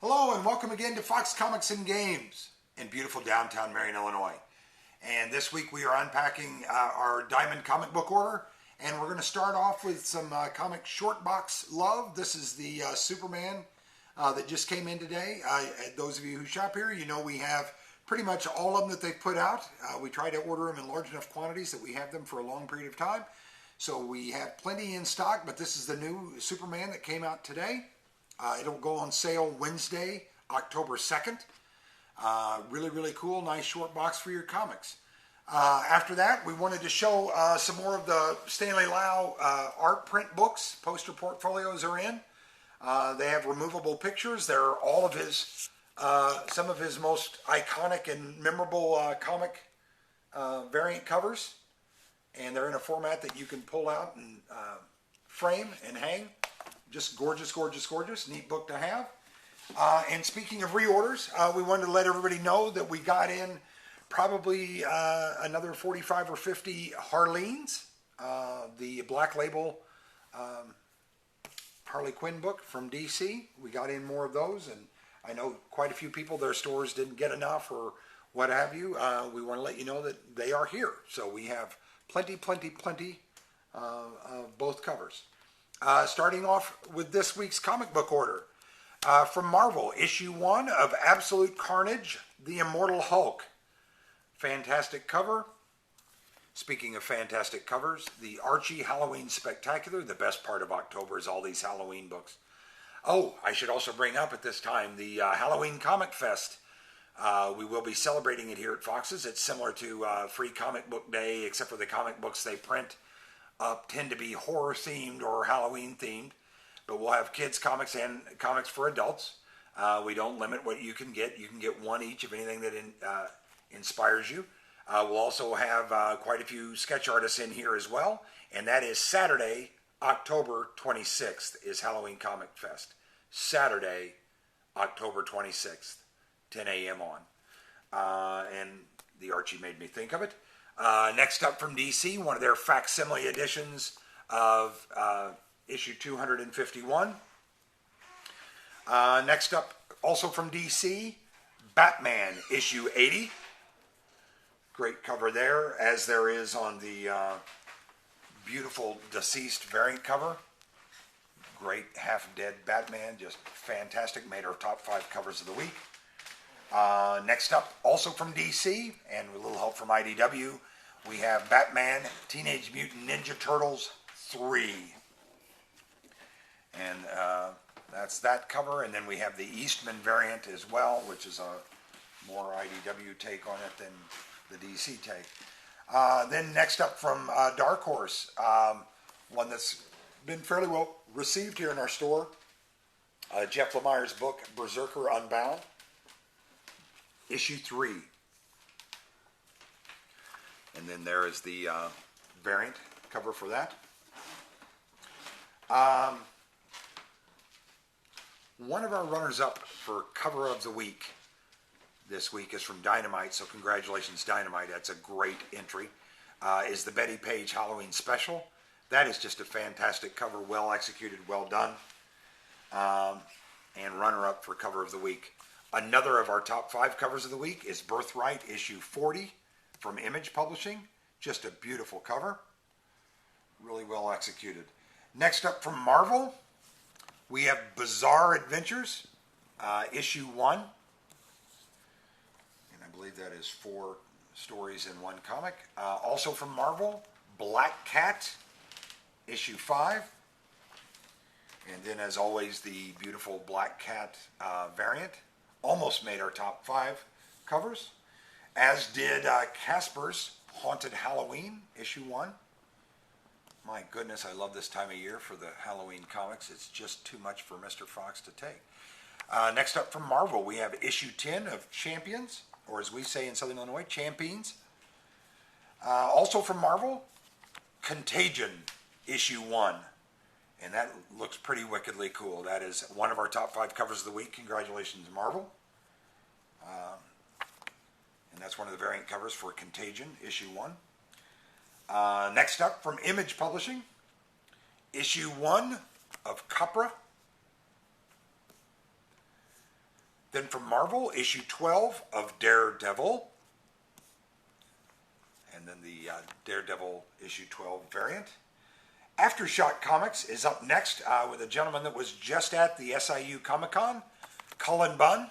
Hello and welcome again to Fox Comics and Games in beautiful downtown Marion, Illinois. And this week we are unpacking our Diamond comic book order, and we're going to start off with some comic short box love. This is the Superman that just came in today. Those of you who shop here, you know we have pretty much all of them that they've put out. We try to order them in large enough quantities that we have them for a long period of time. So we have plenty in stock, but this is the new Superman that came out today. It'll go on sale Wednesday, October 2nd. Really cool, nice short box for your comics. After that, we wanted to show some more of the Stanley Lau art print books. Poster portfolios are in. They have removable pictures. They're all of his, some of his most iconic and memorable comic variant covers. And they're in a format that you can pull out and frame and hang. Just gorgeous. Neat book to have. And speaking of reorders, we wanted to let everybody know that we got in probably another 45 or 50 Harleens, the Black Label Harley Quinn book from DC. We got in more of those, and I know quite a few people, their stores didn't get enough or what have you. We want to let you know that they are here. So we have plenty of both covers. Starting off with this week's comic book order. From Marvel, issue 1 of Absolute Carnage, The Immortal Hulk. Fantastic cover. Speaking of fantastic covers, the Archie Halloween Spectacular. The best part of October is all these Halloween books. Oh, I should also bring up at this time the Halloween Comic Fest. We will be celebrating it here at Fox's. It's similar to Free Comic Book Day, except for the comic books they print tend to be horror themed or Halloween themed, but we'll have kids comics and comics for adults. We don't limit what you can get. You can get one each of anything that inspires you. We'll also have quite a few sketch artists in here as well, and that is Saturday, October 26th is Halloween Comic Fest. Saturday, October 26th, 10 a.m. on. And the Archie made me think of it. Next up from DC, one of their facsimile editions of issue 251. Next up, also from DC, Batman issue 80. Great cover there, as there is on the beautiful deceased variant cover. Great half-dead Batman, just fantastic. Made our top 5 covers of the week. Next up, also from DC, and with a little help from IDW, we have Batman Teenage Mutant Ninja Turtles 3. And that's that cover. And then we have the Eastman variant as well, which is a more IDW take on it than the DC take. Then next up from Dark Horse, one that's been fairly well received here in our store, Jeff Lemire's book, Berserker Unbound. Issue 3. And then there is the variant cover for that. One of our runners-up for cover of the week this week is from Dynamite, so congratulations, Dynamite. That's a great entry. Is the Betty Page Halloween Special. That is just a fantastic cover, well executed, well done. And runner-up for cover of the week. Another of our top 5 covers of the week is Birthright, issue 40 from Image Publishing. Just a beautiful cover. Really well executed. Next up from Marvel, we have Bizarre Adventures, issue 1. And I believe that is 4 stories in one comic. Also from Marvel, Black Cat, issue 5. And then, as always, the beautiful Black Cat variant. Almost made our top 5 covers, as did Casper's Haunted Halloween, issue 1. My goodness, I love this time of year for the Halloween comics. It's just too much for Mr. Fox to take. Next up from Marvel, we have issue 10 of Champions, or as we say in Southern Illinois, Champions. Also from Marvel, Contagion, issue 1. And that looks pretty wickedly cool. That is one of our top 5 covers of the week. Congratulations, Marvel. And that's one of the variant covers for Contagion, issue 1. Next up from Image Publishing, issue 1 of Capra. Then from Marvel, issue 12 of Daredevil. And then the Daredevil issue 12 variant. Aftershock Comics is up next with a gentleman that was just at the SIU Comic-Con, Cullen Bunn.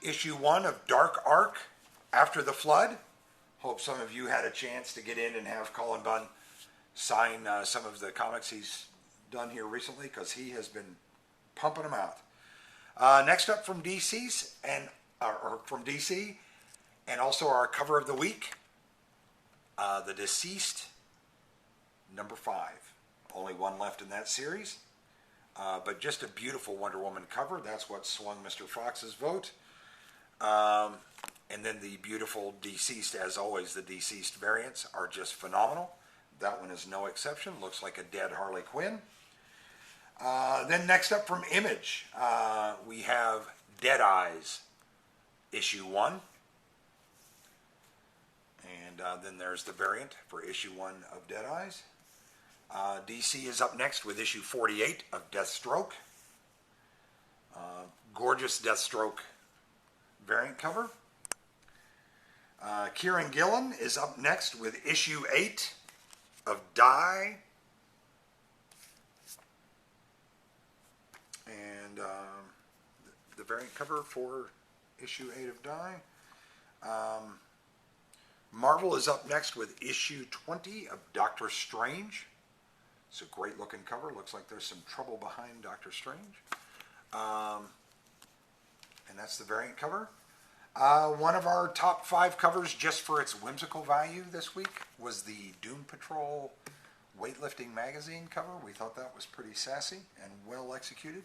Issue 1 of Dark Ark, After the Flood. Hope some of you had a chance to get in and have Cullen Bunn sign some of the comics he's done here recently, because he has been pumping them out. Next up from DC, and also our cover of the week, The Deceased, number 5. Only one left in that series, but just a beautiful Wonder Woman cover. That's what swung Mr. Fox's vote. And then the beautiful Deceased, as always, the Deceased variants are just phenomenal. That one is no exception. Looks like a dead Harley Quinn. Then next up from Image, we have Dead Eyes, issue 1. And then there's the variant for issue 1 of Dead Eyes. DC is up next with issue 48 of Deathstroke. Gorgeous Deathstroke variant cover. Kieran Gillen is up next with issue 8 of Die. And the variant cover for issue 8 of Die. Marvel is up next with issue 20 of Doctor Strange. It's a great looking cover. Looks like there's some trouble behind Doctor Strange. And that's the variant cover. One of our top 5 covers, just for its whimsical value this week, was the Doom Patrol weightlifting magazine cover. We thought that was pretty sassy and well executed.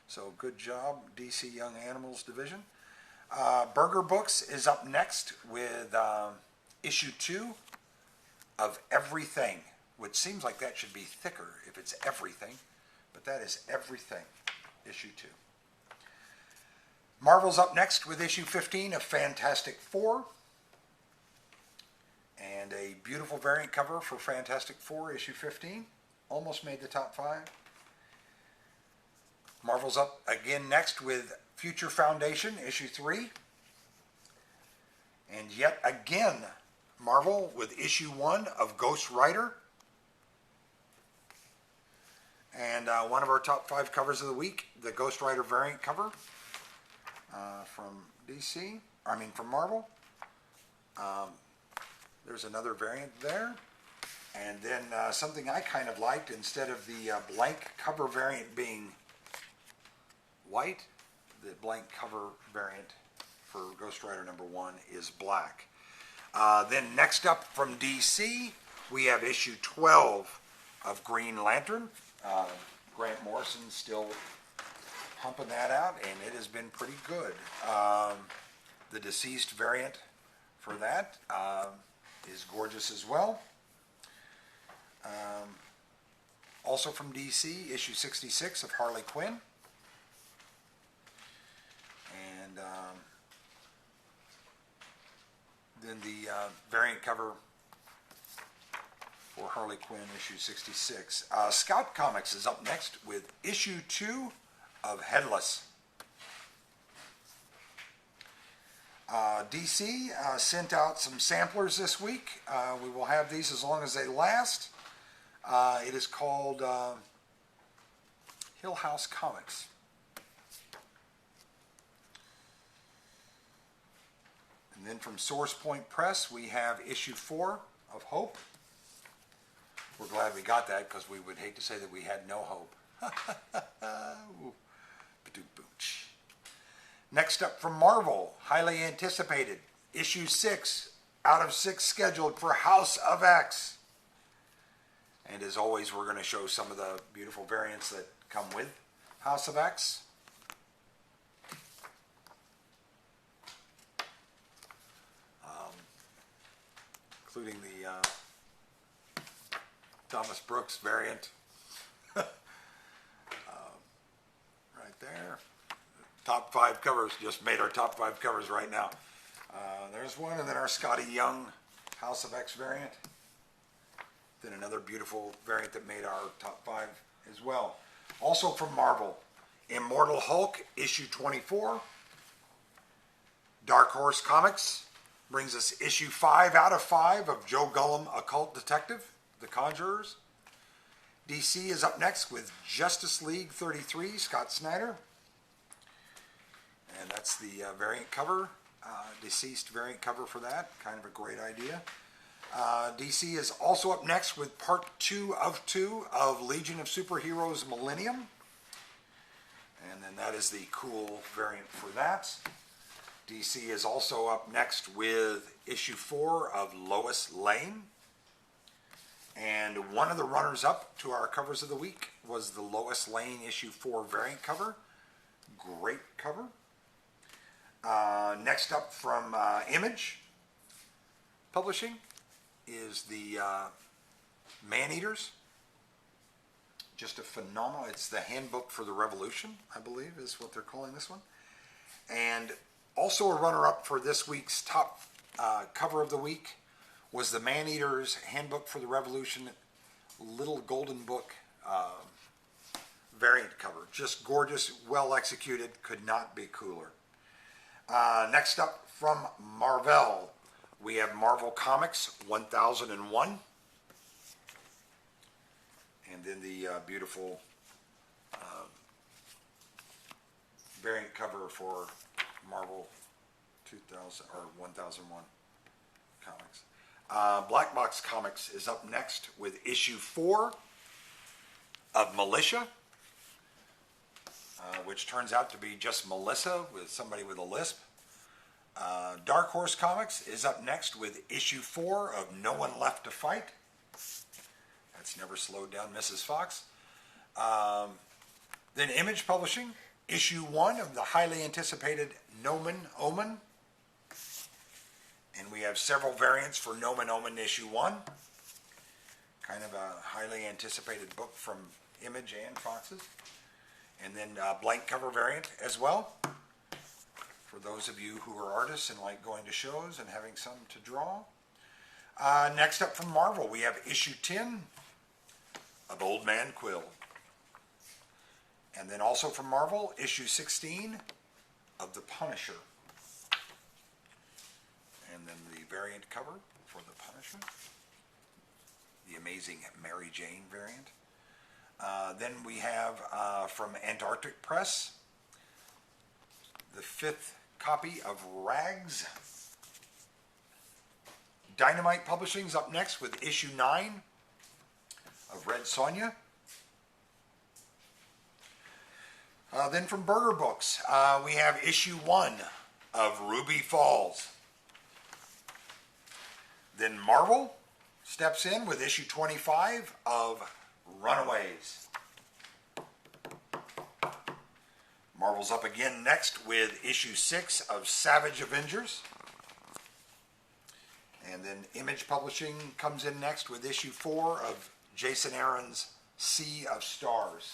So good job, DC Young Animals division. Burger Books is up next with issue 2 of Everything, which seems like that should be thicker if it's everything, but that is Everything, issue 2. Marvel's up next with issue 15 of Fantastic Four, and a beautiful variant cover for Fantastic Four issue 15. Almost made the top 5. Marvel's up again next with Future Foundation issue 3, and yet again Marvel with issue 1 of Ghost Rider. And one of our top 5 covers of the week, the Ghost Rider variant cover from Marvel. There's another variant there. And then something I kind of liked, instead of the blank cover variant being white, the blank cover variant for Ghost Rider number 1 is black. Then next up from DC, we have issue 12 of Green Lantern. Grant Morrison's still pumping that out, and it has been pretty good. The Deceased variant for that is gorgeous as well. Also from DC, issue 66 of Harley Quinn. And then the variant cover for Harley Quinn issue 66. Scout Comics is up next with issue 2 of Headless. DC sent out some samplers this week. We will have these as long as they last. It is called Hill House Comics. And then from Source Point Press, we have issue 4 of Hope. We're glad we got that, because we would hate to say that we had no hope. Next up from Marvel, highly anticipated, issue 6 out of 6 scheduled for House of X. And as always, we're going to show some of the beautiful variants that come with House of X. Including the Thomas Brooks variant. Right there. Top 5 covers, just made our top 5 covers right now. There's one, and then our Scotty Young House of X variant. Then another beautiful variant that made our top 5 as well. Also from Marvel, Immortal Hulk issue 24 Dark Horse Comics brings us issue 5 out of 5 of Joe Gullum, Occult Detective, The Conjurers. DC is up next with Justice League 33, Scott Snyder. And that's the variant cover, deceased variant cover for that. Kind of a great idea. DC is also up next with part 2 of Legion of Superheroes Millennium. And then that is the cool variant for that. DC is also up next with issue 4 of Lois Lane. And one of the runners-up to our covers of the week was the Lois Lane issue 4 variant cover. Great cover. Next up from Image Publishing is the Man-Eaters. Just a phenomenal, it's the Handbook for the Revolution, I believe is what they're calling this one. And also a runner-up for this week's top cover of the week was the Man-Eaters Handbook for the Revolution Little Golden Book variant cover. Just gorgeous, well executed, could not be cooler. Next up from Marvel, we have Marvel Comics 1001. And then the beautiful variant cover for Marvel 2000 or 1001 comics. Black Box Comics is up next with issue 4 of Militia, which turns out to be just Melissa with somebody with a lisp. Dark Horse Comics is up next with issue 4 of No One Left to Fight. That's never slowed down Mrs. Fox. Then Image Publishing, issue 1 of the highly anticipated Nomen Omen. And we have several variants for Nomen Omen issue 1. Kind of a highly anticipated book from Image and Fox's. And then blank cover variant as well. For those of you who are artists and like going to shows and having some to draw. Next up from Marvel, we have issue 10 of Old Man Quill. And then also from Marvel, issue 16 of The Punisher. And then the variant cover for The Punisher. The amazing Mary Jane variant. Then we have from Antarctic Press, the 5th copy of Rags. Dynamite Publishing's up next with issue 9 of Red Sonja. Then from Burger Books, we have issue 1 of Ruby Falls. Then Marvel steps in with issue 25 of Runaways. Marvel's up again next with issue 6 of Savage Avengers. And then Image Publishing comes in next with issue 4 of Jason Aaron's Sea of Stars.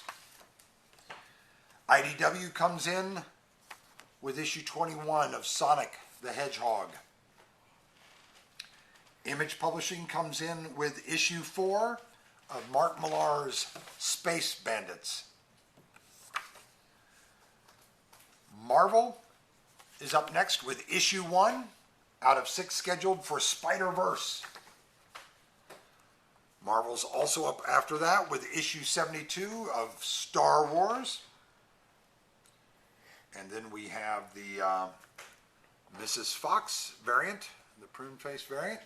IDW comes in with issue 21 of Sonic the Hedgehog. Image Publishing comes in with issue 4 of Mark Millar's Space Bandits. Marvel is up next with issue 1 out of 6 scheduled for Spider-Verse. Marvel's also up after that with issue 72 of Star Wars. And then we have the Mrs. Fox variant, the prune face variant.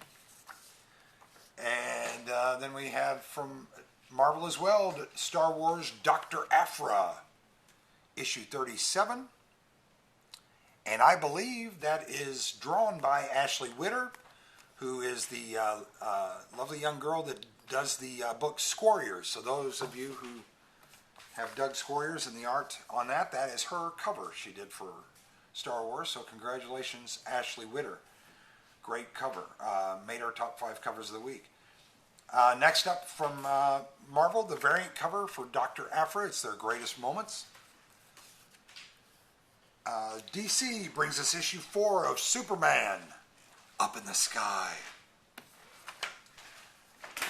And then we have from Marvel as well, Star Wars Dr. Aphra, issue 37. And I believe that is drawn by Ashley Witter, who is the lovely young girl that does the book Squarriors. So those of you who have dug Squarriors and the art on that, that is her cover she did for Star Wars. So congratulations, Ashley Witter. Great cover. Made our top 5 covers of the week. Next up from Marvel, the variant cover for Dr. Aphra. It's their greatest moments. DC brings us issue 4 of Superman, Up in the Sky.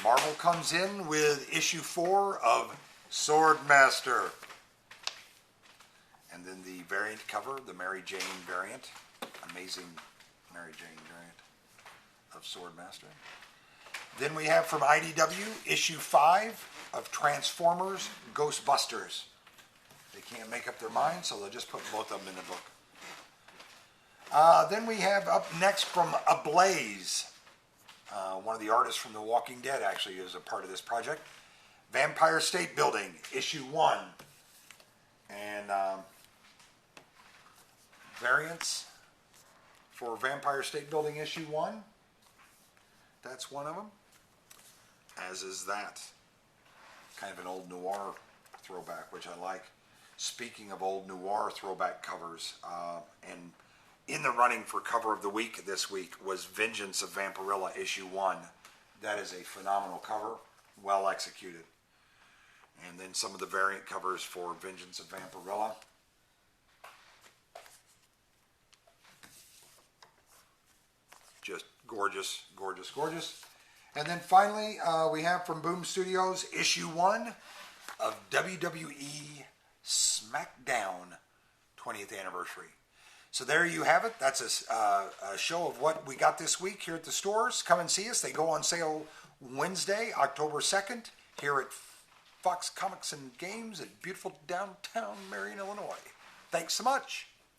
Marvel comes in with issue 4 of Swordmaster. And then the variant cover, the Mary Jane variant. amazing Mary Jane variant of Swordmaster. Then we have from IDW issue 5 of Transformers Ghostbusters. They can't make up their mind, so they'll just put both of them in the book. Then we have up next from Ablaze. One of the artists from The Walking Dead actually is a part of this project. Vampire State Building, issue 1. And variants for Vampire State Building issue 1. That's one of them. As is that. Kind of an old noir throwback, which I like. Speaking of old noir throwback covers, and in the running for cover of the week this week was Vengeance of Vampirilla issue 1. That is a phenomenal cover, well executed. And then some of the variant covers for Vengeance of Vampirilla. Just gorgeous, gorgeous, gorgeous. And then finally, we have from Boom Studios issue 1 of WWE SmackDown 20th anniversary. So there you have it. That's a show of what we got this week here at the stores. Come and see us. They go on sale Wednesday, October 2nd, here at Fox Comics and Games at beautiful downtown Marion, Illinois. Thanks so much.